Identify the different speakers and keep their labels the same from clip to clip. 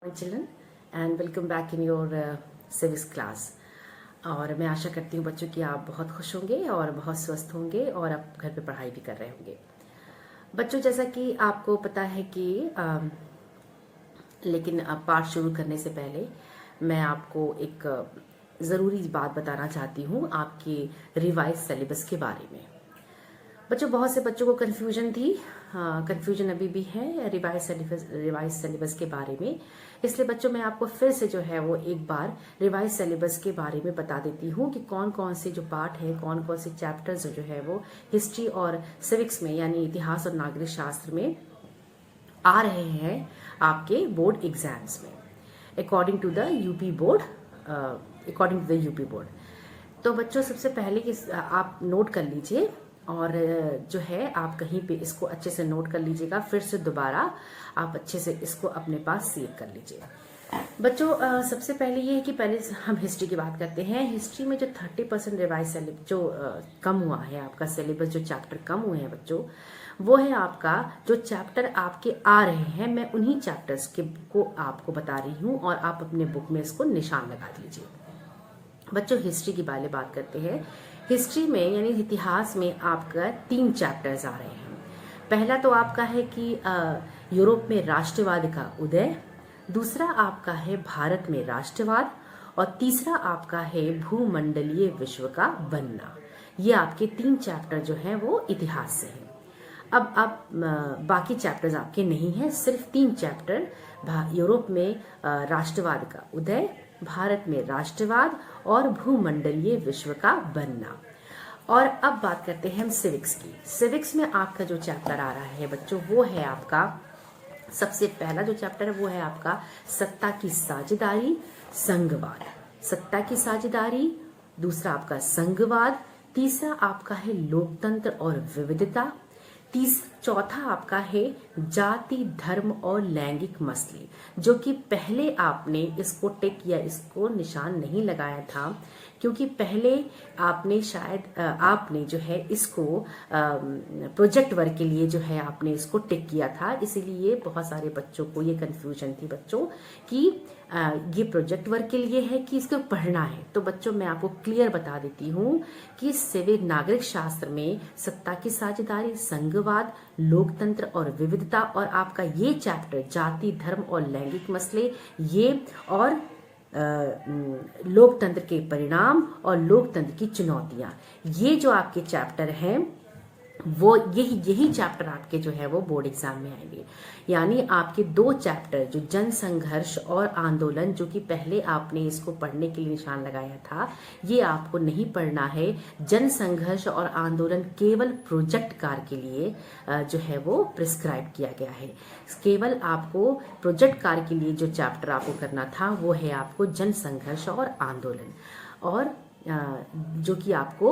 Speaker 1: My children and welcome back in your civics class। और मैं आशा करती हूँ बच्चों कि आप बहुत खुश होंगे और बहुत स्वस्थ होंगे और आप घर पे पढ़ाई भी कर रहे होंगे। बच्चों, जैसा कि आपको पता है कि लेकिन पाठ शुरू करने से पहले मैं आपको एक ज़रूरी बात बताना चाहती हूँ आपके रिवाइज सिलेबस के बारे में। बच्चों, बहुत से बच्चों को कन्फ्यूजन थी, कन्फ्यूजन अभी भी है रिवाइज सिलेबस के बारे में। इसलिए बच्चों मैं आपको फिर से जो है वो एक बार रिवाइज सिलेबस के बारे में बता देती हूँ कि कौन कौन से जो पार्ट है, कौन कौन से चैप्टर्स जो है वो हिस्ट्री और सिविक्स में यानी इतिहास और नागरिक शास्त्र में आ रहे हैं आपके बोर्ड एग्जाम्स में according to the UP board. तो बच्चों सबसे पहले आप नोट कर लीजिए और जो है आप कहीं पे इसको अच्छे से नोट कर लीजिएगा। फिर से दोबारा आप अच्छे से इसको अपने पास सेव कर लीजिए। बच्चों सबसे पहले ये है कि पहले हम हिस्ट्री की बात करते हैं। हिस्ट्री में जो 30% रिवाइज सिलेबस जो कम हुआ है, आपका सिलेबस जो चैप्टर कम हुए हैं बच्चों, वो है आपका जो चैप्टर आपके आ रहे हैं, मैं उन्हीं चैप्टर्स के को आपको बता रही हूँ और आप अपने बुक में इसको निशान लगा दीजिए। बच्चों हिस्ट्री की बात करते हैं। हिस्ट्री में यानी इतिहास में आपका 3 चैप्टर्स आ रहे हैं। पहला तो आपका है कि यूरोप में राष्ट्रवाद का उदय, दूसरा आपका है भारत में राष्ट्रवाद और तीसरा आपका है भूमंडलीय विश्व का बनना। ये आपके 3 चैप्टर जो हैं वो इतिहास से हैं। अब बाकी चैप्टर्स आपके नहीं हैं, सिर्फ 3 चैप्टर यूरोप में राष्ट्रवाद का उदय, भारत में राष्ट्रवाद और भूमंडलीय विश्व का बनना। और अब बात करते हैं हम सिविक्स की। सिविक्स में आपका जो चैप्टर आ रहा है बच्चों वो है आपका, सबसे पहला जो चैप्टर है वो है आपका सत्ता की साझेदारी संघवाद। सत्ता की साझेदारी, दूसरा आपका संघवाद, तीसरा आपका है लोकतंत्र और विविधता, चौथा आपका है जाति धर्म और लैंगिक मसले, जो कि पहले आपने इसको टिक या इसको निशान नहीं लगाया था क्योंकि पहले आपने शायद आपने जो है इसको प्रोजेक्ट वर्क के लिए जो है आपने इसको टिक किया था, इसीलिए बहुत सारे बच्चों को ये कंफ्यूजन थी बच्चों कि ये प्रोजेक्ट वर्क के लिए है कि इसको पढ़ना है। तो बच्चों मैं आपको क्लियर बता देती हूँ कि सिविल नागरिक शास्त्र में सत्ता की साझेदारी, संघवाद, लोकतंत्र और विविधता और आपका ये चैप्टर जाति धर्म और लैंगिक मसले, ये और लोकतंत्र के परिणाम और लोकतंत्र की चुनौतियां, ये जो आपके चैप्टर हैं वो यही चैप्टर आपके जो है वो बोर्ड एग्जाम में आएंगे। यानी आपके 2 चैप्टर जो जन संघर्ष और आंदोलन, जो कि पहले आपने इसको पढ़ने के लिए निशान लगाया था, ये आपको नहीं पढ़ना है। जन संघर्ष और आंदोलन केवल प्रोजेक्ट कार्य के लिए जो है वो प्रिस्क्राइब किया गया है। केवल आपको प्रोजेक्ट कार्य के लिए जो चैप्टर आपको करना था वो है आपको जन संघर्ष और आंदोलन, और जो कि आपको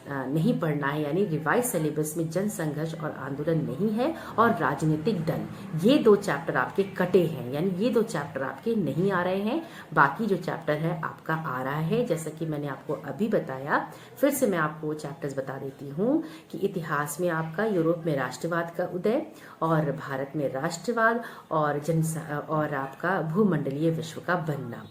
Speaker 1: नहीं पढ़ना है। यानी रिवाइज सिलेबस में जन संघर्ष और आंदोलन नहीं है और राजनीतिक दल, ये 2 चैप्टर आपके कटे हैं, यानी ये 2 चैप्टर आपके नहीं आ रहे हैं। बाकी जो चैप्टर है आपका आ रहा है, जैसा कि मैंने आपको अभी बताया। फिर से मैं आपको चैप्टर्स बता देती हूँ कि इतिहास में आपका यूरोप में राष्ट्रवाद का उदय और भारत में राष्ट्रवाद और आपका भूमंडलीय विश्व का बनना।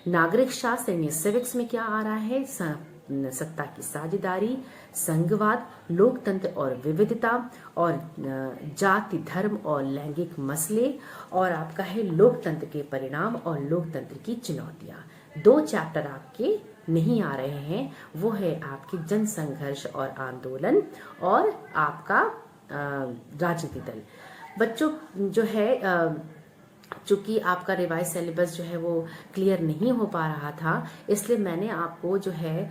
Speaker 1: नागरिक शास्त्र यानी सिविक्स में क्या आ रहा है, सत्ता की साझेदारी, संघवाद, लोकतंत्र और विविधता और जाति धर्म और लैंगिक मसले और आपका है लोकतंत्र के परिणाम और लोकतंत्र की चुनौतियां। 2 चैप्टर आपके नहीं आ रहे हैं, वो है आपके जन संघर्ष और आंदोलन और आपका राजनीतिक दल। बच्चों जो है चूंकि आपका रिवाइज सिलेबस जो है वो क्लियर नहीं हो पा रहा था, इसलिए मैंने आपको जो है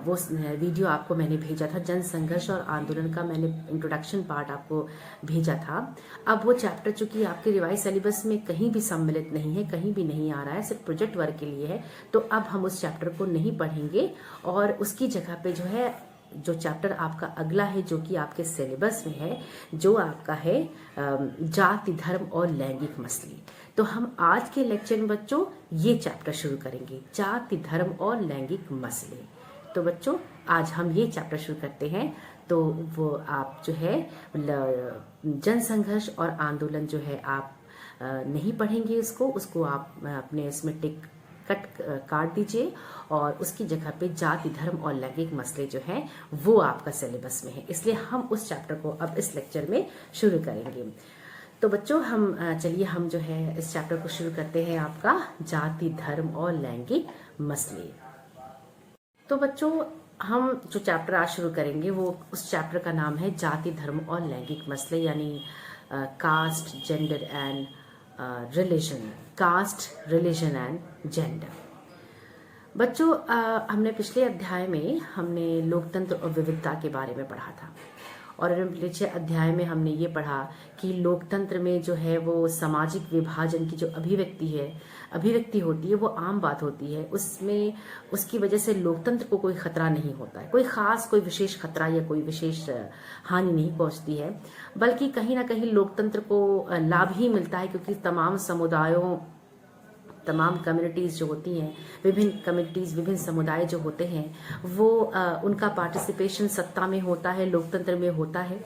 Speaker 1: वो वीडियो आपको मैंने भेजा था, जन संघर्ष और आंदोलन का मैंने इंट्रोडक्शन पार्ट आपको भेजा था। अब वो चैप्टर चूंकि आपके रिवाइज सिलेबस में कहीं भी सम्मिलित नहीं है, कहीं भी नहीं आ रहा है, सिर्फ प्रोजेक्ट वर्क के लिए है, तो अब हम उस चैप्टर को नहीं पढ़ेंगे और उसकी जगह पे जो है जो चैप्टर आपका अगला है, जो कि आपके सिलेबस में है, जो आपका है जाति धर्म और लैंगिक मसले। तो हम आज के लेक्चर में बच्चों ये चैप्टर शुरू करेंगे, जाति धर्म और लैंगिक मसले। तो बच्चों आज हम ये चैप्टर शुरू करते हैं। तो वो आप जो है जन संघर्ष और आंदोलन जो है आप नहीं पढ़ेंगे उसको आप अपने इसमें टिक कट काट दीजिए और उसकी जगह पे जाति धर्म और लैंगिक मसले जो हैं वो आपका सिलेबस में है, इसलिए हम उस चैप्टर को अब इस लेक्चर में शुरू करेंगे। तो बच्चों हम चलिए हम जो है इस चैप्टर को शुरू करते हैं, आपका जाति धर्म और लैंगिक मसले। तो बच्चों हम जो चैप्टर आज शुरू करेंगे वो उस चैप्टर का नाम है जाति धर्म और लैंगिक मसले, यानी caste gender and religion, caste religion and gender. बच्चों हमने पिछले अध्याय में हमने लोकतंत्र और विविधता के बारे में पढ़ा था और पिछले अध्याय में हमने ये पढ़ा कि लोकतंत्र में जो है वो सामाजिक विभाजन की जो अभिव्यक्ति होती है वो आम बात होती है, उसमें उसकी वजह से लोकतंत्र को कोई खतरा नहीं होता है, कोई विशेष खतरा या कोई विशेष हानि नहीं पहुंचती है, बल्कि कहीं ना कहीं लोकतंत्र को लाभ ही मिलता है, क्योंकि तमाम समुदायों तमाम कम्युनिटीज़ जो होती हैं, विभिन्न समुदाय जो होते हैं वो उनका पार्टिसिपेशन सत्ता में होता है, लोकतंत्र में होता है।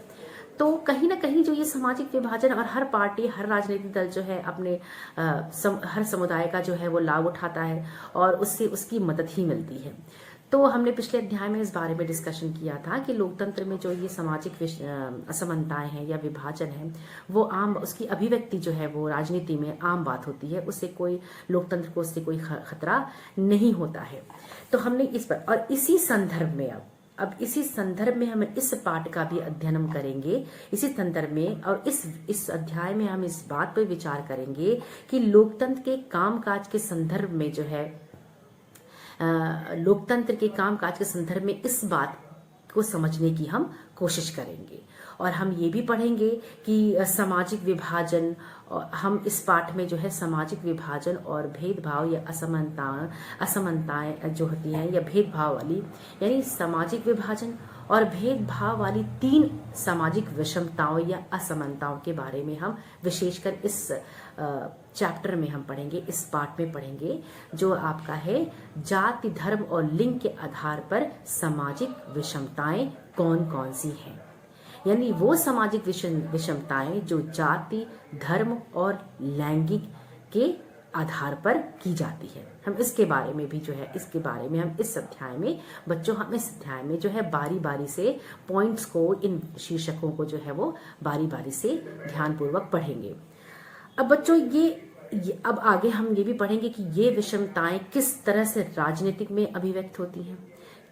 Speaker 1: तो कहीं ना कहीं जो ये सामाजिक विभाजन और हर पार्टी हर राजनीतिक दल जो है अपने हर समुदाय का जो है वो लाभ उठाता है और उससे उसकी मदद ही मिलती है। तो हमने पिछले अध्याय में इस बारे में डिस्कशन किया था कि लोकतंत्र में जो ये सामाजिक असमानताएं हैं या विभाजन है वो उसकी अभिव्यक्ति जो है वो राजनीति में आम बात होती है, उससे कोई लोकतंत्र को उससे कोई खतरा नहीं होता है। तो हमने इस पर और इसी संदर्भ में अब इसी संदर्भ में हम इस पाठ का भी अध्ययन हम करेंगे इसी संदर्भ में, और इस अध्याय में हम इस बात पर विचार करेंगे कि लोकतंत्र के कामकाज के संदर्भ में जो है लोकतंत्र के कामकाज के संदर्भ में इस बात को समझने की हम कोशिश करेंगे। और हम ये भी पढ़ेंगे कि सामाजिक विभाजन, हम इस पाठ में जो है सामाजिक विभाजन और भेदभाव या असमानताएं जो होती हैं या भेदभाव वाली, यानी सामाजिक विभाजन और भेदभाव वाली 3 सामाजिक विषमताओं या असमानताओं के बारे में हम विशेषकर इस चैप्टर में हम पढ़ेंगे, इस पाठ में पढ़ेंगे, जो आपका है जाति धर्म और लिंग के आधार पर सामाजिक विषमताएं कौन कौन सी हैं, यानी वो सामाजिक विषमताएं जो जाति धर्म और लैंगिक के आधार पर की जाती है। हम इसके बारे में भी जो है इसके बारे में हम इस अध्याय में बच्चों हम इस अध्याय में जो है बारी बारी से पॉइंट्स को, इन शीर्षकों को जो है वो बारी बारी से ध्यानपूर्वक पढ़ेंगे। अब बच्चों अब आगे हम ये भी पढ़ेंगे कि ये विषमताएं किस तरह से राजनीतिक में अभिव्यक्त होती हैं,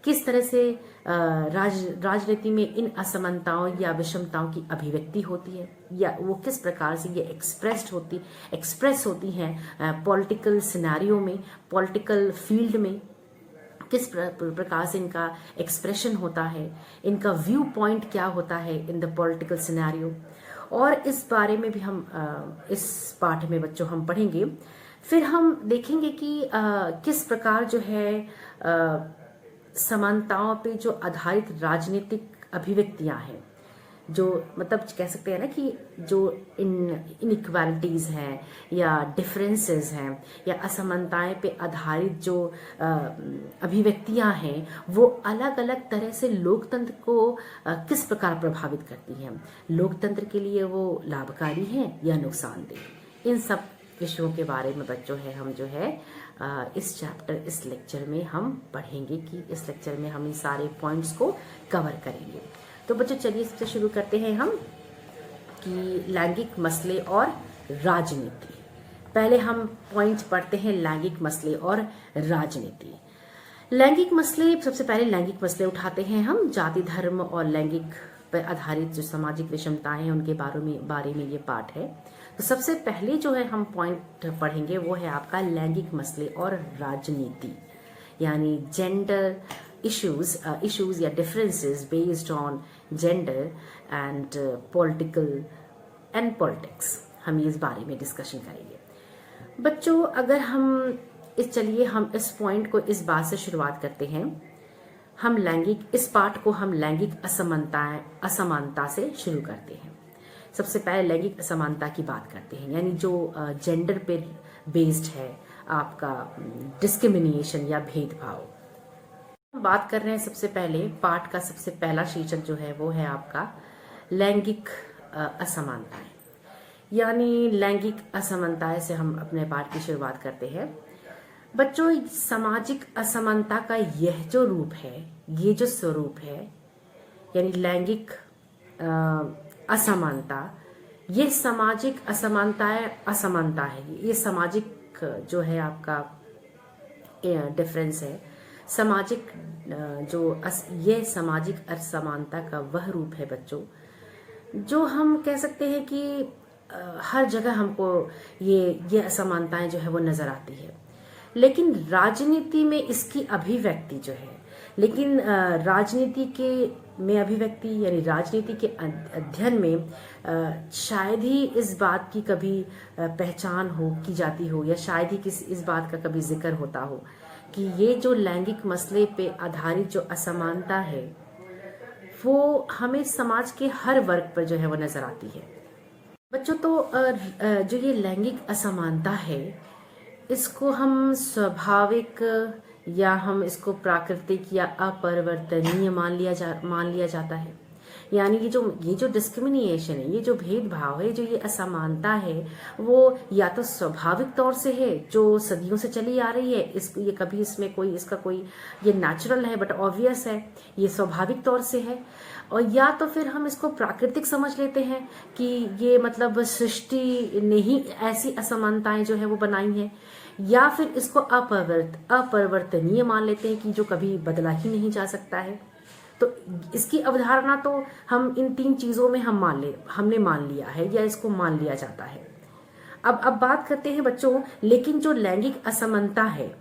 Speaker 1: किस तरह से राजनीति में इन असमानताओं या विषमताओं की अभिव्यक्ति होती है, या वो किस प्रकार से ये एक्सप्रेस होती हैं पॉलिटिकल सिनेरियो में, पॉलिटिकल फील्ड में, किस प्रकार से इनका एक्सप्रेशन होता है, इनका व्यू पॉइंट क्या होता है इन द पॉलिटिकल सिनेरियो। और इस बारे में भी हम इस पाठ में बच्चों हम पढ़ेंगे। फिर हम देखेंगे कि किस प्रकार जो है समानताओं पे जो आधारित राजनीतिक अभिव्यक्तियां हैं, जो मतलब कह सकते हैं ना कि जो इनइक्वालिटीज हैं या डिफरेंसेस हैं या असमानताएं पे आधारित जो अभिव्यक्तियां हैं वो अलग अलग तरह से लोकतंत्र को किस प्रकार प्रभावित करती हैं, लोकतंत्र के लिए वो लाभकारी हैं या नुकसानदेह। इन सब विषयों के बारे में बच्चों है हम जो है इस लेक्चर में हम पढ़ेंगे कि इस लेक्चर में हम इन सारे पॉइंट्स को कवर करेंगे। तो बच्चों चलिए इससे शुरू करते हैं हम कि लैंगिक मसले और राजनीति। पहले हम पॉइंट्स पढ़ते हैं लैंगिक मसले और राजनीति। लैंगिक मसले, सबसे पहले लैंगिक मसले उठाते हैं हम, जाति धर्म और लैंगिक पर आधारित जो सामाजिक विषमताएं हैं उनके बारे में ये पाठ है। तो सबसे पहले जो है हम पॉइंट पढ़ेंगे वो है आपका लैंगिक मसले और राजनीति, यानी जेंडर issues या differences based on gender and politics। हम इस बारे में डिस्कशन करेंगे। बच्चों अगर हम इस पॉइंट को इस बात से शुरुआत करते हैं, इस पाठ को हम लैंगिक असमानता से शुरू करते हैं। सबसे पहले लैंगिक असमानता की बात करते हैं, यानी जो जेंडर पे बेस्ड है आपका डिस्क्रिमिनेशन या भेदभाव। बात कर रहे हैं सबसे पहले पाठ का सबसे पहला शीर्षक जो है वो है आपका लैंगिक असमानताएं, यानी लैंगिक असमानताएं से हम अपने पाठ की शुरुआत करते हैं। बच्चों, सामाजिक असमानता का यह जो रूप है, ये जो स्वरूप है, यानी लैंगिक असमानता, ये सामाजिक असमानता है। ये सामाजिक जो है आपका डिफरेंस है। सामाजिक ये सामाजिक असमानता का वह रूप है बच्चों, जो हम कह सकते हैं कि हर जगह हमको ये असमानताएं जो है वो नजर आती है। लेकिन राजनीति में इसकी अभिव्यक्ति जो है, लेकिन राजनीति के में अभिव्यक्ति यानी राजनीति के अध्ययन में शायद ही इस बात की कभी पहचान हो की जाती हो, या शायद ही इस बात का कभी जिक्र होता हो कि ये जो लैंगिक मसले पे आधारित जो असमानता है वो हमें समाज के हर वर्ग पर जो है वो नजर आती है। बच्चों, तो जो ये लैंगिक असमानता है, इसको हम स्वाभाविक या हम इसको प्राकृतिक या अपरिवर्तनीय मान लिया जाता है। यानी ये जो डिस्क्रिमिनेशन है, ये जो भेदभाव है, जो ये असमानता है, वो या तो स्वाभाविक तौर से है जो सदियों से चली आ रही है, ये कभी इसमें कोई इसका कोई ये नेचुरल है बट ऑब्वियस है, ये स्वाभाविक तौर से है। और या तो फिर हम इसको प्राकृतिक समझ लेते हैं कि ये मतलब सृष्टि ने ही ऐसी असमानताएं जो है वो बनाई हैं, या फिर इसको अपरिवर्तनीय मान लेते हैं कि जो कभी बदला ही नहीं जा सकता है। तो इसकी अवधारणा तो हम इन तीन चीजों में हमने मान लिया है, या इसको मान लिया जाता है। अब बात करते हैं बच्चों, लेकिन जो लैंगिक असमानता है,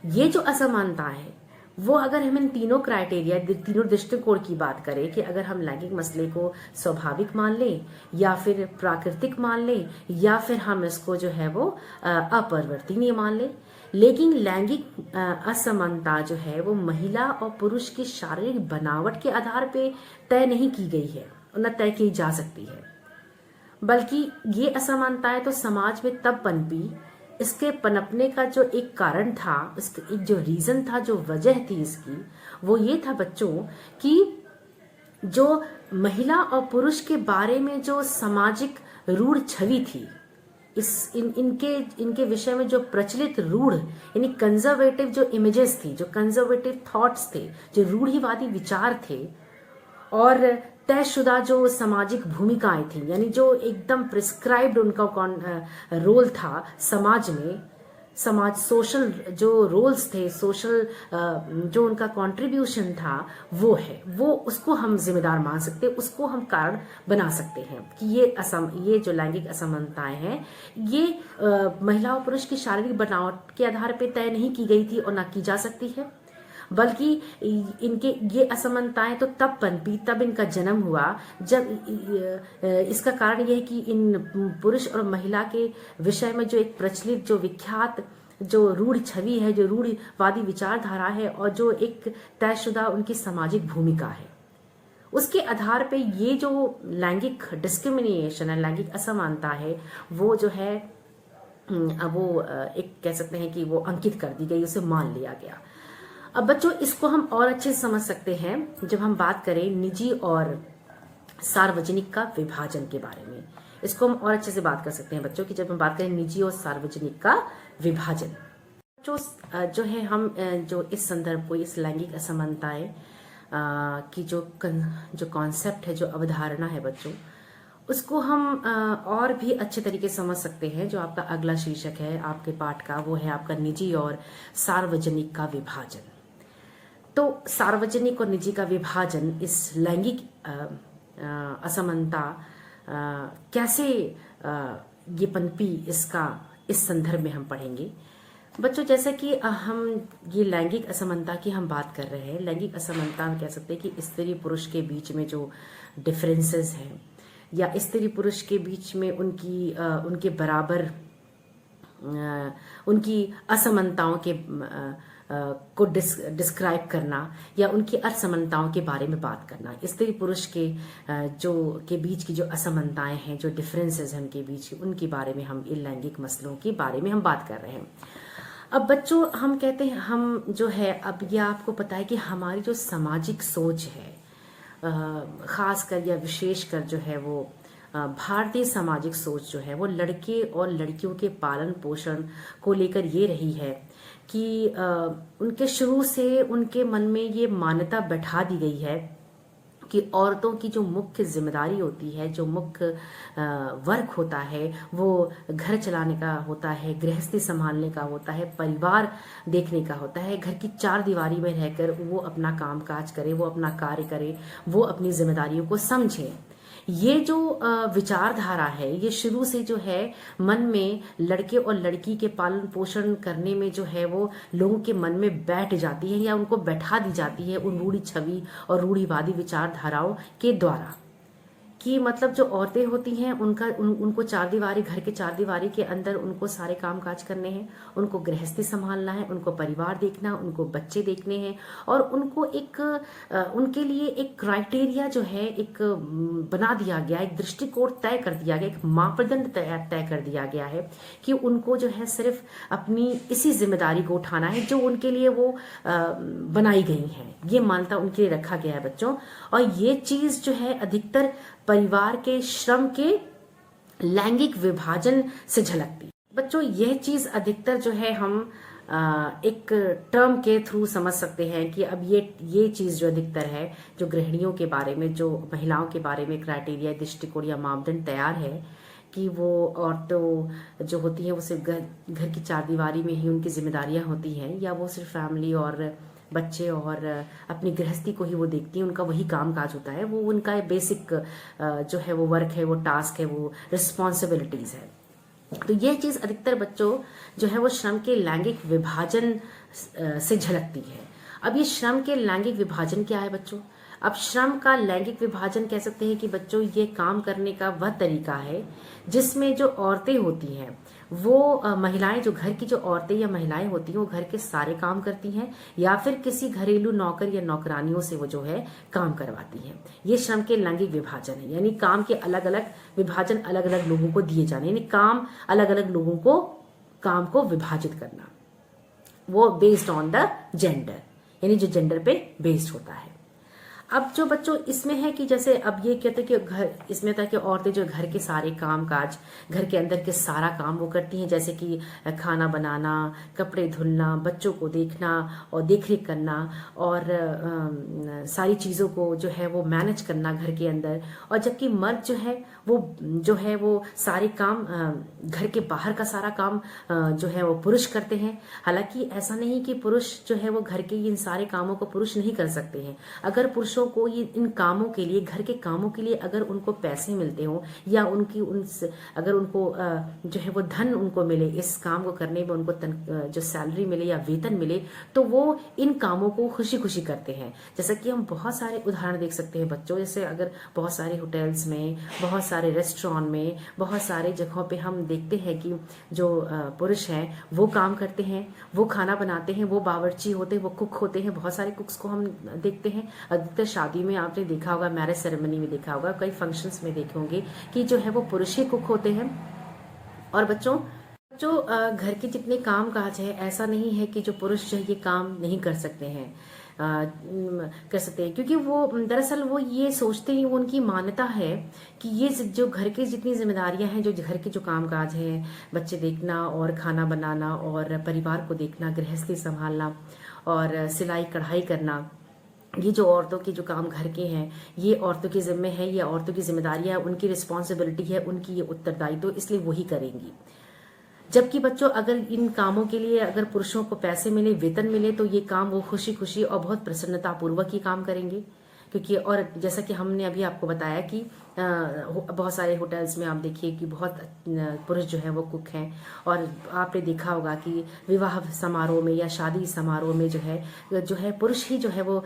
Speaker 1: ये जो असमानता है वो अगर हम इन तीनों क्राइटेरिया, तीनों दृष्टिकोण की बात करें कि अगर हम लैंगिक मसले को स्वाभाविक मान लें, या फिर प्राकृतिक मान लें, या फिर हम इसको जो है वो अपरिवर्तनीय मान लें, लेकिन लैंगिक असमानता जो है वो महिला और पुरुष की शारीरिक बनावट के आधार पे तय नहीं की गई है, न तय की जा सकती है। बल्कि ये असमानताएं तो समाज में तब पनपी, इसके पनपने का जो एक कारण था, इसका एक जो रीजन था, जो वजह थी इसकी, वो ये था बच्चों कि जो महिला और पुरुष के बारे में जो सामाजिक रूढ़ छवि थी, इनके विषय में जो प्रचलित रूढ़ यानी कंजर्वेटिव जो इमेजेस थी, जो कंजर्वेटिव थॉट्स थे, जो रूढ़िवादी विचार थे, और तयशुदा जो सामाजिक भूमिकाएं थी, यानी जो एकदम प्रिस्क्राइब्ड उनका रोल था समाज में, सोशल जो रोल्स थे, सोशल जो उनका कंट्रीब्यूशन था, वो उसको हम जिम्मेदार मान सकते हैं, उसको हम कारण बना सकते हैं कि ये जो लैंगिक असमानताएं हैं, ये महिला और पुरुष की शारीरिक बनावट के आधार पर तय नहीं की गई थी और ना की जा सकती है। बल्कि इनके ये असमानताएं तो तब पनपी, तब इनका जन्म हुआ जब इसका कारण यह है कि इन पुरुष और महिला के विषय में जो एक प्रचलित, जो विख्यात, जो रूढ़ छवि है, जो रूढ़िवादी विचारधारा है, और जो एक तयशुदा उनकी सामाजिक भूमिका है, उसके आधार पे ये जो लैंगिक डिस्क्रिमिनेशन है, लैंगिक असमानता है, वो जो है वो एक कह सकते हैं कि वो अंकित कर दी गई, उसे मान लिया गया। अब बच्चों, इसको हम और अच्छे से समझ सकते हैं जब हम बात करें निजी और सार्वजनिक का विभाजन के बारे में। इसको हम और अच्छे से बात कर सकते हैं बच्चों कि जब हम बात करें निजी और सार्वजनिक का विभाजन, जो है हम जो इस संदर्भ को, इस लैंगिक असमानताएं की जो कॉन्सेप्ट है, जो अवधारणा है बच्चों, उसको हम और भी अच्छे तरीके से समझ सकते हैं। जो आपका अगला शीर्षक है आपके पाठ का, वो है आपका निजी और सार्वजनिक का विभाजन। तो सार्वजनिक और निजी का विभाजन, इस लैंगिक असमानता कैसे ये पनपी, इसका इस संदर्भ में हम पढ़ेंगे बच्चों। जैसे कि हम ये लैंगिक असमानता की हम बात कर रहे हैं, लैंगिक असमानता हम कह सकते हैं कि स्त्री पुरुष के बीच में जो डिफरेंसेस हैं, या स्त्री पुरुष के बीच में उनके बराबर उनकी असमानताओं के को डिस्क्राइब करना, या उनकी असमानताओं के बारे में बात करना। स्त्री पुरुष के बीच की जो असमानताएं हैं, जो डिफरेंसेस हैं उनके बीच, उनके बारे में हम इन लैंगिक मसलों के बारे में हम बात कर रहे हैं। अब बच्चों, हम कहते हैं, हम जो है, अब यह आपको पता है कि हमारी जो सामाजिक सोच है, खास कर या विशेष कर जो है वो भारतीय सामाजिक सोच जो है वो लड़के और लड़कियों के पालन पोषण को लेकर ये रही है कि उनके शुरू से उनके मन में ये मान्यता बैठा दी गई है कि औरतों की जो मुख्य जिम्मेदारी होती है, जो मुख्य वर्क होता है, वो घर चलाने का होता है, गृहस्थी संभालने का होता है, परिवार देखने का होता है, घर की चार दीवारी में रहकर वो अपना काम काज करे, वो अपना कार्य करे, वो अपनी जिम्मेदारियों को समझे। ये जो विचारधारा है, ये शुरू से जो है मन में लड़के और लड़की के पालन पोषण करने में जो है वो लोगों के मन में बैठ जाती है या उनको बैठा दी जाती है उन रूढ़ी छवि और रूढ़िवादी विचारधाराओं के द्वारा, कि मतलब जो औरतें होती हैं उनको चार दीवारी, घर के चार दीवारी के अंदर उनको सारे काम काज करने हैं, उनको गृहस्थी संभालना है, उनको परिवार देखना, उनको बच्चे देखने हैं, और उनको एक उनके लिए एक क्राइटेरिया जो है एक बना दिया गया, एक दृष्टिकोण तय कर दिया गया, एक मापदंड तय कर दिया गया है कि उनको जो है सिर्फ अपनी इसी जिम्मेदारी को उठाना है जो उनके लिए वो बनाई गई है। ये मान्यता उनके लिए रखा गया है बच्चों, और ये चीज जो है अधिकतर परिवार के श्रम के लैंगिक विभाजन से झलकती। बच्चों यह चीज अधिकतर जो है हम एक टर्म के थ्रू समझ सकते हैं कि अब ये चीज जो अधिकतर है, जो गृहिणियों के बारे में, जो महिलाओं के बारे में क्राइटेरिया, दृष्टिकोण या मापदंड तैयार है कि वो औरतें जो होती हैं वो सिर्फ घर की चार दीवारी में ही उनकी जिम्मेदारियां होती हैं, या वो सिर्फ फैमिली और बच्चे और अपनी गृहस्थी को ही वो देखती हैं, उनका वही काम काज होता है, वो उनका बेसिक जो है वो वर्क है, वो टास्क है, वो रिस्पॉन्सिबिलिटीज है। तो यह चीज अधिकतर बच्चों जो है वो श्रम के लैंगिक विभाजन से झलकती है। अब ये श्रम के लैंगिक विभाजन क्या है बच्चों? अब श्रम का लैंगिक विभाजन कह सकते हैं कि बच्चों ये काम करने का वह तरीका है जिसमें जो औरतें होती हैं वो महिलाएं, जो घर की जो औरतें या महिलाएं होती हैं वो घर के सारे काम करती हैं या फिर किसी घरेलू नौकर या नौकरानियों से वो जो है काम करवाती हैं। ये श्रम के लैंगिक विभाजन है, यानी काम के अलग अलग विभाजन अलग अलग लोगों को दिए जाने, यानी काम अलग अलग लोगों को काम को विभाजित करना, वो बेस्ड ऑन द जेंडर, यानी जो जेंडर पे बेस्ड होता है। अब जो बच्चों इसमें है कि जैसे अब ये कहते हैं कि घर इसमें था कि औरतें जो घर के सारे काम काज, घर के अंदर के सारा काम वो करती हैं, जैसे कि खाना बनाना, कपड़े धुलना, बच्चों को देखना और देखरेख करना, और सारी चीज़ों को जो है वो मैनेज करना घर के अंदर। और जबकि मर्द जो है वो सारे काम, घर के बाहर का सारा काम जो है वो पुरुष करते हैं। हालांकि ऐसा नहीं कि पुरुष जो है वो घर के इन सारे कामों को पुरुष नहीं कर सकते हैं। अगर पुरुषों को ये इन कामों के लिए, घर के कामों के लिए अगर उनको पैसे मिलते हो या अगर उनको जो है वो धन उनको मिले, इस काम को करने में उनको जो सैलरी मिले या वेतन मिले, तो वो इन कामों को खुशी खुशी करते हैं। जैसा कि हम बहुत सारे उदाहरण देख सकते हैं बच्चों, जैसे अगर बहुत सारे होटल्स में, बहुत सारे रेस्टोरेंट में, बहुत सारे जगहों पे हम देखते हैं कि जो पुरुष हैं वो काम करते हैं, वो खाना बनाते हैं, वो बावर्ची होते हैं, वो कुक होते हैं। बहुत सारे कुक्स को हम देखते हैं। अधिकतर शादी में आपने देखा होगा, मैरिज सेरेमनी में देखा होगा, कई फंक्शंस में देखे होंगे कि जो है वो पुरुष ही कुक होते हैं। और बच्चों जो घर के जितने काम काज है, ऐसा नहीं है कि जो पुरुष जो ये काम नहीं कर सकते हैं, कर सकते हैं, क्योंकि वो दरअसल वो ये सोचते हैं, वो उनकी मान्यता है कि ये जो घर की जितनी जिम्मेदारियां हैं, जो घर के जो काम काज हैं, बच्चे देखना और खाना बनाना और परिवार को देखना, गृहस्थी संभालना और सिलाई कढ़ाई करना, ये जो औरतों के जो काम घर के हैं, ये औरतों की जिम्मे है, ये औरतों की जिम्मेदारी है, उनकी रिस्पॉन्सिबिलिटी है, उनकी ये उत्तरदायित्व, इसलिए वही करेंगी। जबकि बच्चों अगर इन कामों के लिए अगर पुरुषों को पैसे मिले, वेतन मिले, तो ये काम वो खुशी खुशी और बहुत प्रसन्नता पूर्वक ही काम करेंगे। क्योंकि और जैसा कि हमने अभी आपको बताया कि बहुत सारे होटल्स में आप देखिए कि बहुत पुरुष जो है वो कुक हैं, और आपने देखा होगा कि विवाह समारोह में या शादी समारोह में जो है पुरुष ही जो है वो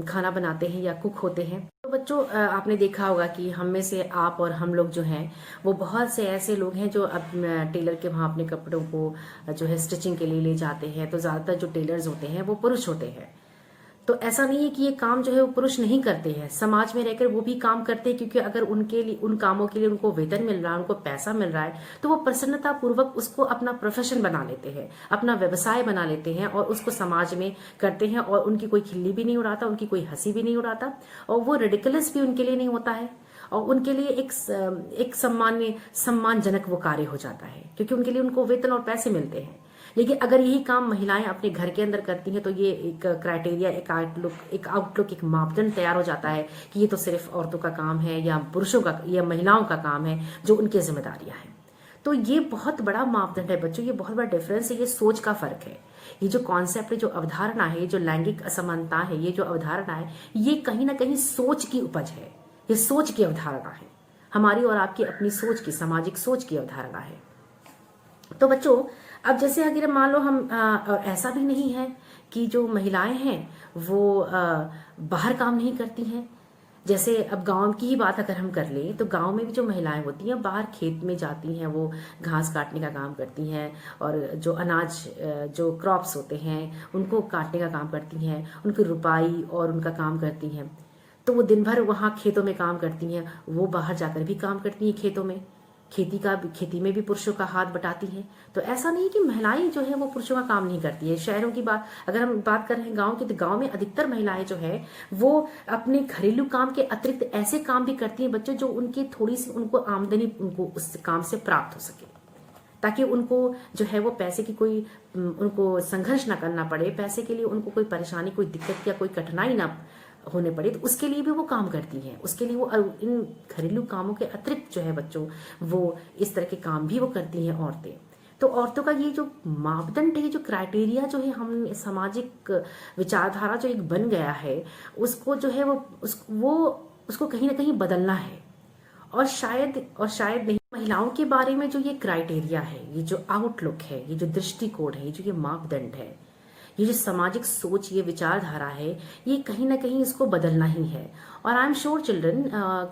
Speaker 1: खाना बनाते हैं या कुक होते हैं। तो बच्चों आपने देखा होगा कि हम में से आप और हम लोग जो हैं वो बहुत से ऐसे लोग हैं जो अब टेलर के वहाँ अपने कपड़ों को जो है स्टिचिंग के लिए ले जाते हैं। तो ज़्यादातर जो टेलर्स होते हैं वो पुरुष होते हैं। तो ऐसा नहीं है कि ये काम जो है वो पुरुष नहीं करते हैं, समाज में रहकर वो भी काम करते हैं, क्योंकि अगर उनके लिए, उन कामों के लिए उनको वेतन मिल रहा है, उनको पैसा मिल रहा है, तो वो प्रसन्नता पूर्वक उसको अपना प्रोफेशन बना लेते हैं, अपना व्यवसाय बना लेते हैं और उसको समाज में करते हैं। और उनकी कोई खिल्ली भी नहीं उड़ाता, उनकी कोई हंसी भी नहीं उड़ाता, और वो रिडिकुलस भी उनके लिए नहीं होता है। और उनके लिए एक सम्मानजनक वो कार्य हो जाता है, क्योंकि उनके लिए उनको वेतन और पैसे मिलते हैं। लेकिन अगर यही काम महिलाएं अपने घर के अंदर करती हैं तो ये एक क्राइटेरिया, एक आउटलुक, एक मापदंड तैयार हो जाता है कि ये तो सिर्फ औरतों का काम है या पुरुषों का या महिलाओं का काम है, जो उनकी जिम्मेदारियां हैं। तो ये बहुत बड़ा मापदंड है बच्चों, ये बहुत बड़ा डिफरेंस है, ये सोच का फर्क है। ये जो कॉन्सेप्ट है, जो अवधारणा है, जो लैंगिक असमानता है, ये जो अवधारणा है, ये कहीं ना कहीं सोच की उपज है। ये सोच की अवधारणा है, हमारी और आपकी अपनी सोच की, सामाजिक सोच की अवधारणा है। तो बच्चों, अब जैसे अगर मान लो हम और ऐसा भी नहीं है कि जो महिलाएं हैं वो बाहर काम नहीं करती हैं। जैसे अब गांव की ही बात अगर हम कर लें तो गांव में भी जो महिलाएं होती हैं बाहर खेत में जाती हैं, वो घास काटने का काम करती हैं, और जो अनाज, जो क्रॉप्स होते हैं उनको काटने का काम करती हैं, उनकी रुपाई और उनका काम करती हैं। तो वो दिन भर वहाँ खेतों में काम करती हैं, वो बाहर जाकर भी काम करती हैं खेतों में, खेती में भी पुरुषों का हाथ बटाती हैं। तो ऐसा नहीं कि महिलाएं जो है वो पुरुषों का काम नहीं करती है। शहरों की बात अगर हम बात कर रहे हैं गांव की, तो गांव में अधिकतर महिलाएं जो है वो अपने घरेलू काम के अतिरिक्त ऐसे काम भी करती हैं बच्चों, जो उनकी थोड़ी सी उनको आमदनी उनको उस काम से प्राप्त हो सके, ताकि उनको जो है वो पैसे की कोई उनको संघर्ष ना करना पड़े, पैसे के लिए उनको कोई परेशानी, कोई दिक्कत या कोई कठिनाई ना होने पड़े। तो उसके लिए भी वो काम करती हैं, उसके लिए वो इन घरेलू कामों के अतिरिक्त जो है बच्चों वो इस तरह के काम भी वो करती हैं औरतें। तो औरतों का ये जो मापदंड है, जो क्राइटेरिया जो है, हम सामाजिक विचारधारा जो एक बन गया है, उसको जो है वो उसको कहीं ना कहीं बदलना है। और शायद नहीं, महिलाओं के बारे में जो ये क्राइटेरिया है, ये जो आउटलुक है, ये जो दृष्टिकोण है, ये जो ये मापदंड है, ये जो सामाजिक सोच, ये विचारधारा है, ये कहीं ना कहीं इसको बदलना ही है। और आई एम श्योर चिल्ड्रन,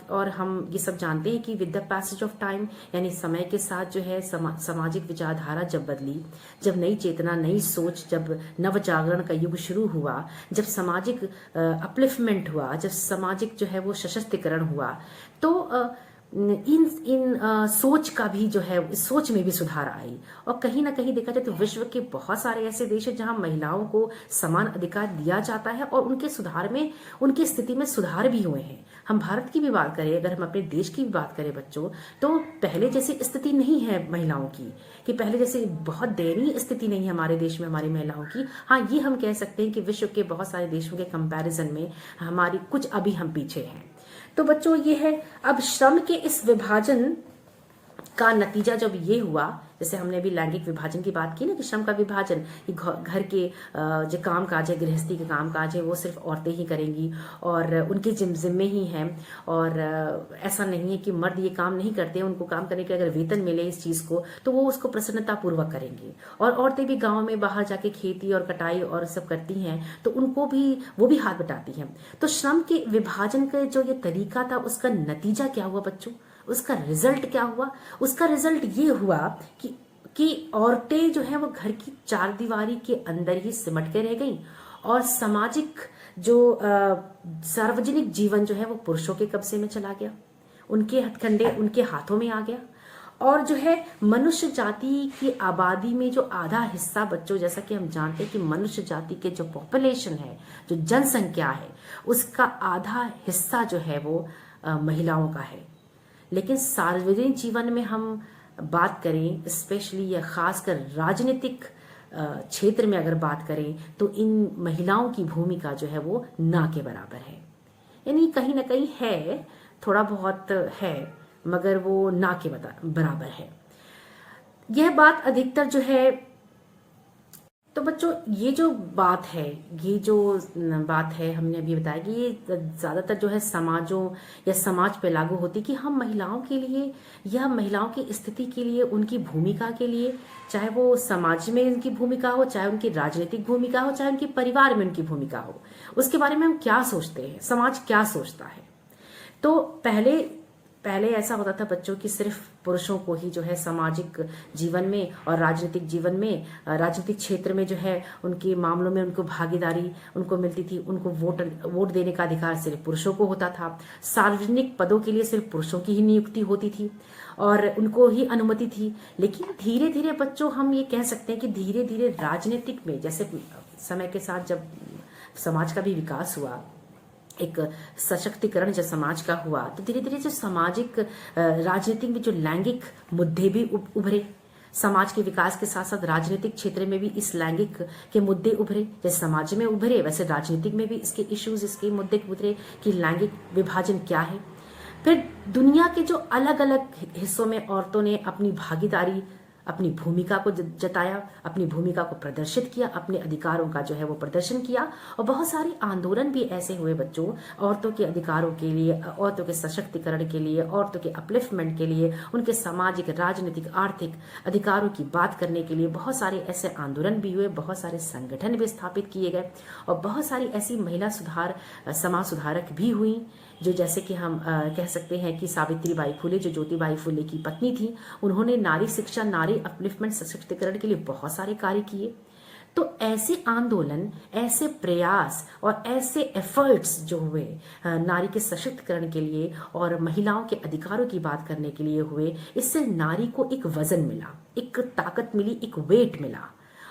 Speaker 1: और हम ये सब जानते हैं कि with the passage of time, यानी समय के साथ जो है सामाजिक विचारधारा जब बदली, जब नई चेतना, नई सोच, जब नव जागरण का युग शुरू हुआ, जब सामाजिक अपलिफ्टमेंट हुआ, जब सामाजिक जो है वो सशक्तिकरण हुआ, तो इन सोच का भी जो है, इस सोच में भी सुधार आई। और कहीं ना कहीं देखा जाए तो विश्व के बहुत सारे ऐसे देश हैं जहां महिलाओं को समान अधिकार दिया जाता है, और उनके सुधार में, उनकी स्थिति में सुधार भी हुए हैं। हम भारत की भी बात करें, अगर हम अपने देश की भी बात करें बच्चों, तो पहले जैसी स्थिति नहीं है महिलाओं की, कि पहले जैसे बहुत दयनीय स्थिति नहीं है हमारे देश में हमारी महिलाओं की। हाँ, ये हम कह सकते हैं कि विश्व के बहुत सारे देशों के कंपैरिजन में हमारी कुछ अभी हम पीछे हैं। तो बच्चों, ये है अब श्रम के इस विभाजन का नतीजा जब ये हुआ, जैसे हमने अभी लैंगिक विभाजन की बात की ना, कि श्रम का विभाजन, घर के जो काम काज है, गृहस्थी के काम काज है, वो सिर्फ औरतें ही करेंगी और उनके जिम्मे ही हैं। और ऐसा नहीं है कि मर्द ये काम नहीं करते, उनको काम करने के अगर वेतन मिले इस चीज को, तो वो उसको प्रसन्नता पूर्वक करेंगी। और औरतें भी गाँव में बाहर जाके खेती और कटाई और सब करती हैं, तो उनको भी वो भी हाथ बटाती हैं। तो श्रम के विभाजन का जो ये तरीका था, उसका नतीजा क्या हुआ बच्चों, उसका रिजल्ट क्या हुआ? उसका रिजल्ट ये हुआ कि औरतें जो है वो घर की चार दीवारी के अंदर ही सिमट के रह गईं, और सामाजिक जो सार्वजनिक जीवन जो है वो पुरुषों के कब्जे में चला गया, उनके हथकंडे उनके हाथों में आ गया। और जो है मनुष्य जाति की आबादी में जो आधा हिस्सा बच्चों, जैसा कि हम जानते हैं कि मनुष्य जाति के जो पॉपुलेशन है, जो जनसंख्या है, उसका आधा हिस्सा जो है वो महिलाओं का है। लेकिन सार्वजनिक जीवन में हम बात करें, स्पेशली या खासकर राजनीतिक क्षेत्र में अगर बात करें, तो इन महिलाओं की भूमिका जो है वो ना के बराबर है। यानी कहीं ना कहीं है, थोड़ा बहुत है, मगर वो ना के बराबर है। यह बात अधिकतर जो है, तो बच्चों ये जो बात है हमने अभी बताया कि ये ज्यादातर जो है समाजों या समाज पे लागू होती, कि हम महिलाओं के लिए या महिलाओं की स्थिति के लिए, उनकी भूमिका के लिए, चाहे वो समाज में उनकी भूमिका हो, चाहे उनकी राजनीतिक भूमिका हो, चाहे उनके परिवार में उनकी भूमिका हो, उसके बारे में हम क्या सोचते हैं, समाज क्या सोचता है। तो पहले ऐसा होता था बच्चों कि सिर्फ पुरुषों को ही जो है सामाजिक जीवन में और राजनीतिक जीवन में, राजनीतिक क्षेत्र में जो है उनके मामलों में उनको भागीदारी उनको मिलती थी, उनको वोट देने का अधिकार सिर्फ पुरुषों को होता था, सार्वजनिक पदों के लिए सिर्फ पुरुषों की ही नियुक्ति होती थी और उनको ही अनुमति थी। लेकिन धीरे धीरे बच्चों हम ये कह सकते हैं कि धीरे धीरे राजनीतिक में, जैसे समय के साथ जब समाज का भी विकास हुआ, एक सशक्तिकरण जब समाज का हुआ तो धीरे धीरे जो सामाजिक राजनीतिक में जो लैंगिक मुद्दे भी उभरे। समाज के विकास के साथ साथ राजनीतिक क्षेत्र में भी इस लैंगिक के मुद्दे उभरे। जैसे समाज में उभरे वैसे राजनीतिक में भी इसके इश्यूज, इसके मुद्दे उभरे कि लैंगिक विभाजन क्या है। फिर दुनिया के जो अलग अलग हिस्सों में औरतों ने अपनी भागीदारी, अपनी भूमिका को जताया, अपनी भूमिका को प्रदर्शित किया, अपने अधिकारों का जो है वो प्रदर्शन किया। और बहुत सारे आंदोलन भी ऐसे हुए बच्चों, औरतों के अधिकारों के लिए, औरतों के सशक्तिकरण के लिए, औरतों के अपलिफ्टमेंट के लिए, उनके सामाजिक, राजनीतिक, आर्थिक अधिकारों की बात करने के लिए बहुत सारे ऐसे आंदोलन भी हुए, बहुत सारे संगठन भी स्थापित किए गए और बहुत सारी ऐसी महिला सुधार, समाज सुधारक भी हुई जो जैसे कि हम कह सकते हैं कि सावित्रीबाई फुले जो ज्योतिबाई फुले की पत्नी थी, उन्होंने नारी शिक्षा, नारी अपलिफ्टमेंट, सशक्तिकरण के लिए बहुत सारे कार्य किए। तो ऐसे आंदोलन, ऐसे प्रयास और ऐसे एफर्ट्स जो हुए नारी के सशक्तिकरण के लिए और महिलाओं के अधिकारों की बात करने के लिए हुए, इससे नारी को एक वजन मिला, एक ताकत मिली, एक वेट मिला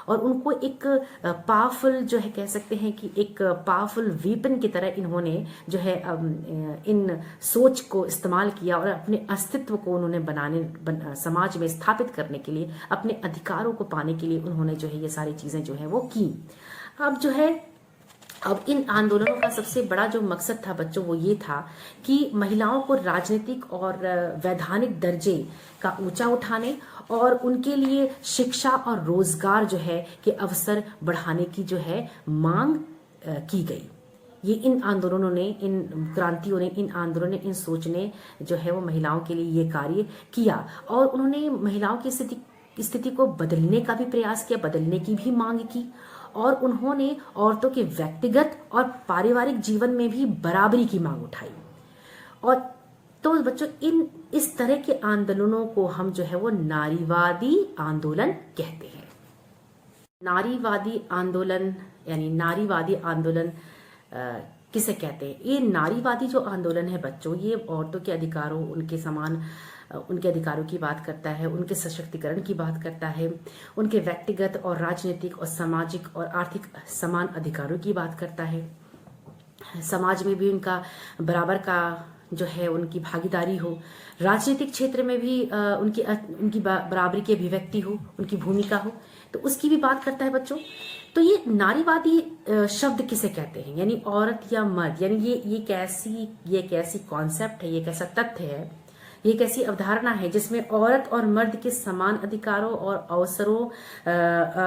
Speaker 1: और उनको एक पावरफुल जो है कह सकते हैं कि एक पावरफुल वीपन की तरह इन्होंने जो है इन सोच को इस्तेमाल किया और अपने अस्तित्व को उन्होंने समाज में स्थापित करने के लिए, अपने अधिकारों को पाने के लिए उन्होंने जो है ये सारी चीजें जो है वो की। अब इन आंदोलनों का सबसे बड़ा जो मकसद था बच्चों वो ये था कि महिलाओं को राजनीतिक और वैधानिक दर्जे का ऊंचा उठाने और उनके लिए शिक्षा और रोजगार जो है के अवसर बढ़ाने की जो है मांग की गई। ये इन आंदोलनों ने, इन क्रांतियों ने, इन आंदोलनों ने, इन सोच ने जो है वो महिलाओं के लिए ये कार्य किया और उन्होंने महिलाओं की स्थिति को बदलने का भी प्रयास किया, बदलने की भी मांग की और उन्होंने औरतों के व्यक्तिगत और पारिवारिक जीवन में भी बराबरी की मांग उठाई। और तो बच्चों इस तरह के आंदोलनों को हम जो है वो नारीवादी आंदोलन कहते हैं। नारीवादी आंदोलन यानी नारीवादी आंदोलन किसे कहते हैं? ये नारीवादी जो आंदोलन है बच्चों, ये औरतों के अधिकारों, उनके समान, उनके अधिकारों की बात करता है, उनके सशक्तिकरण की बात करता है, उनके व्यक्तिगत और राजनीतिक और सामाजिक और आर्थिक समान अधिकारों की बात करता है। समाज में भी उनका बराबर का जो है उनकी भागीदारी हो, राजनीतिक क्षेत्र में भी उनकी बराबरी की अभिव्यक्ति हो, उनकी भूमिका हो, तो उसकी भी बात करता है बच्चों। तो ये नारीवादी शब्द किसे कहते हैं? यानी औरत या मर्द, यानी ये कैसी कॉन्सेप्ट है, ये कैसा तथ्य है, ये कैसी अवधारणा है जिसमें औरत और मर्द के समान अधिकारों और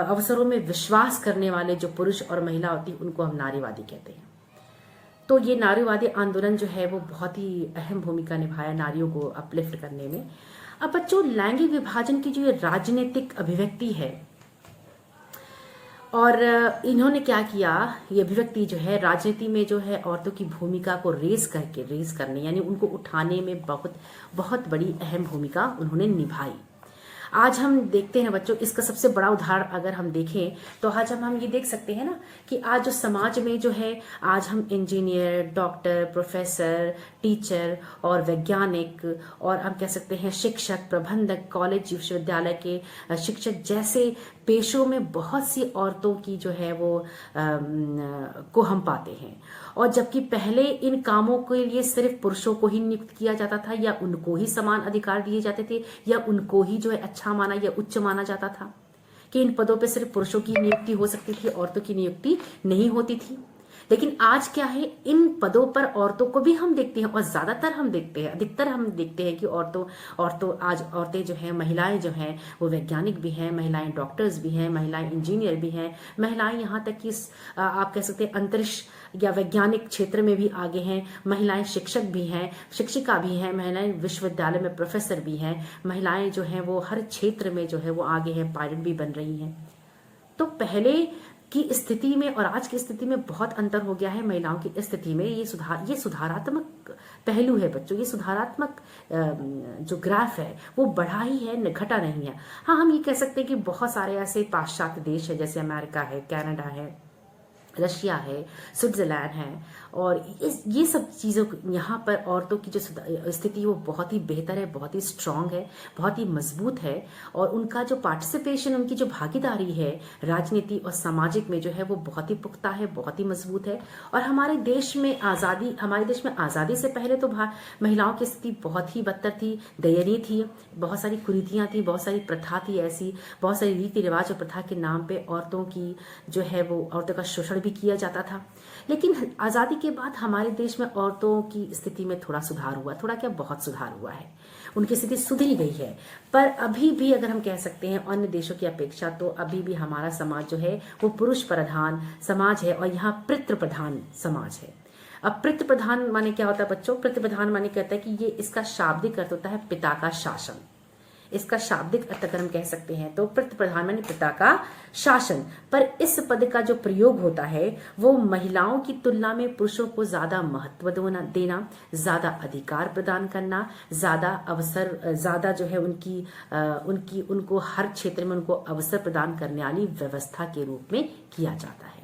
Speaker 1: अवसरों में विश्वास करने वाले जो पुरुष और महिला होती है उनको हम नारीवादी कहते हैं। तो ये नारीवादी आंदोलन जो है वो बहुत ही अहम भूमिका निभाया नारियों को अपलिफ्ट करने में। अब बच्चों, लैंगिक विभाजन की जो ये राजनीतिक अभिव्यक्ति है और इन्होंने क्या किया, ये अभिव्यक्ति जो है राजनीति में जो है औरतों की भूमिका को रेस करने यानी उनको उठाने में बहुत बड़ी अहम भूमिका उन्होंने निभाई। आज हम देखते हैं बच्चों, इसका सबसे बड़ा उदाहरण अगर हम देखें तो आज हम ये देख सकते हैं ना कि आज जो समाज में जो है, आज हम इंजीनियर, डॉक्टर, प्रोफेसर, टीचर और वैज्ञानिक और हम कह सकते हैं शिक्षक, प्रबंधक, कॉलेज, विश्वविद्यालय के शिक्षक जैसे पेशों में बहुत सी औरतों की जो है वो को हम पाते हैं। और जबकि पहले इन कामों के लिए सिर्फ पुरुषों को ही नियुक्त किया जाता था या उनको ही समान अधिकार दिए जाते थे या उनको ही जो है अच्छा माना या उच्च माना जाता था कि इन पदों पे सिर्फ पुरुषों की नियुक्ति हो सकती थी, औरतों की नियुक्ति नहीं होती थी। लेकिन आज क्या है, इन पदों पर औरतों को भी हम देखते हैं और ज्यादातर हम देखते हैं, अधिकतर हम देखते हैं कि औरतें जो हैं, महिलाएं जो हैं वो वैज्ञानिक भी हैं, महिलाएं डॉक्टर्स भी हैं, महिलाएं इंजीनियर भी हैं, महिलाएं यहाँ तक कि आप कह सकते हैं अंतरिक्ष या वैज्ञानिक क्षेत्र में भी आगे हैं, महिलाएं शिक्षक भी हैं, शिक्षिका भी हैं, महिलाएं विश्वविद्यालय में प्रोफेसर भी हैं, महिलाएं जो हैं वो हर क्षेत्र में जो है वो आगे हैं, पायलट भी बन रही हैं। तो पहले की स्थिति में और आज की स्थिति में बहुत अंतर हो गया है महिलाओं की स्थिति में। ये सुधारात्मक पहलू है बच्चों, ये सुधारात्मक जो ग्राफ है वो बढ़ा ही है, घटा नहीं है। हाँ, हम ये कह सकते हैं कि बहुत सारे ऐसे पाश्चात्य देश है जैसे अमेरिका है, कनाडा है, रशिया है, स्विट्जरलैंड है, और ये सब चीज़ों यहाँ पर औरतों की जो स्थिति वो बहुत ही बेहतर है, बहुत ही स्ट्रांग है, बहुत ही मजबूत है, और उनका जो पार्टिसिपेशन, उनकी जो भागीदारी है राजनीति और सामाजिक में जो है वो बहुत ही पुख्ता है, बहुत ही मजबूत है। और हमारे देश में आज़ादी से पहले तो महिलाओं की स्थिति बहुत ही बदतर थी, दयनीय थी, बहुत सारी कुरीतियाँ थी, बहुत सारी प्रथा थी ऐसी, बहुत सारी रीति रिवाज और प्रथा के नाम पे औरतों की जो है वो औरतों का शोषण भी किया जाता था। लेकिन आज़ादी के बाद हमारे देश में औरतों की स्थिति में थोड़ा सुधार हुआ, थोड़ा क्या बहुत सुधार हुआ है, उनकी स्थिति सुधरी गई है। पर अभी भी अगर हम कह सकते हैं अन्य देशों की अपेक्षा, तो अभी भी हमारा समाज जो है वो पुरुष प्रधान समाज है, और यहाँ पितृ प्रधान समाज है। अब पितृ प्रधान माने क्या होता है बच्चों? पितृ प्रधान माने कहता है कि ये इसका शाब्दिक अर्थ होता है पिता का शासन। इसका शाब्दिक अर्थ अगर हम कह सकते हैं तो पितृ प्रधान माने पिता का शासन। पर इस पद का जो प्रयोग होता है वो महिलाओं की तुलना में पुरुषों को ज्यादा महत्व देना, ज्यादा अधिकार प्रदान करना, ज्यादा अवसर, ज्यादा जो है उनको हर क्षेत्र में उनको अवसर प्रदान करने वाली व्यवस्था के रूप में किया जाता है।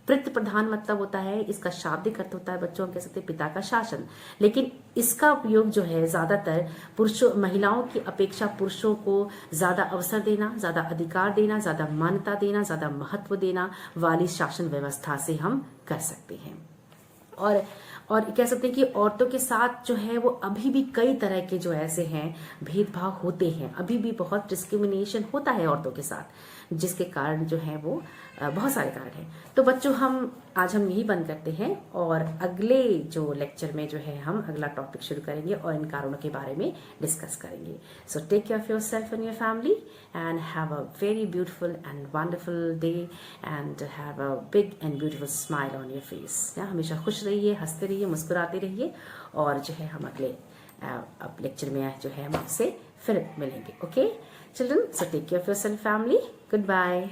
Speaker 1: पितृ प्रधान मतलब होता है, इसका शाब्दिक अर्थ होता है बच्चों कह सकते हैं पिता का शासन, लेकिन इसका उपयोग जो है ज्यादातर महिलाओं की अपेक्षा पुरुषों को ज्यादा अवसर देना, ज्यादा अधिकार देना, ज्यादा मान्यता देना, ज्यादा महत्व देना वाली शासन व्यवस्था से हम कर सकते हैं। और कह सकते हैं कि औरतों के साथ जो है वो अभी भी कई तरह के जो ऐसे हैं भेदभाव होते हैं, अभी भी बहुत डिस्क्रिमिनेशन होता है औरतों के साथ, जिसके कारण जो है वो बहुत सारे कारण हैं। तो बच्चों आज हम यही बंद करते हैं, और अगले जो लेक्चर में जो है हम अगला टॉपिक शुरू करेंगे और इन कारणों के बारे में डिस्कस करेंगे। So take care of yourself and your family and have a very beautiful and wonderful day and have a big and beautiful smile on your face. हमेशा खुश रहिए, हंसते रहिए, मुस्कुराते रहिए, और जो है हम अगले अब लेक्चर में जो है हम आपसे फिर मिलेंगे। Okay children, so take care of yourself family, good bye.